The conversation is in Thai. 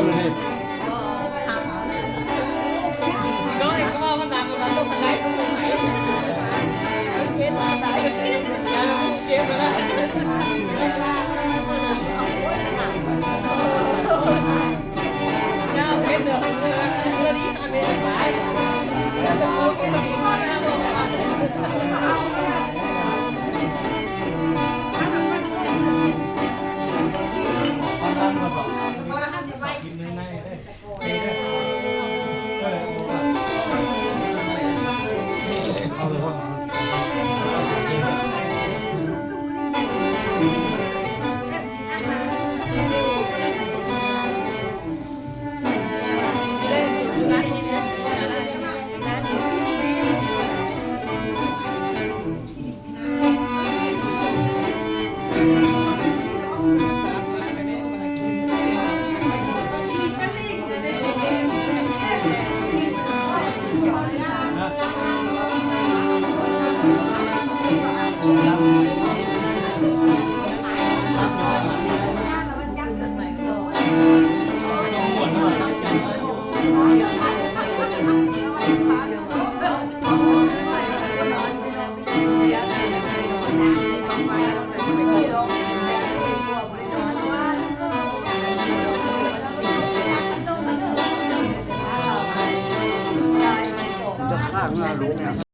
กันเลยก็ไอ้ข้าวมันดังมันต้องทำไรต้องไหนเจ็บตายอย่าเจ็บไปแล้วย่าเป็นเดือดเลยดีทำเป็นไปแล้วแต่โค้ชก็ดีมากนะบอกว่าจะข้างหน้ารู้เนี่ย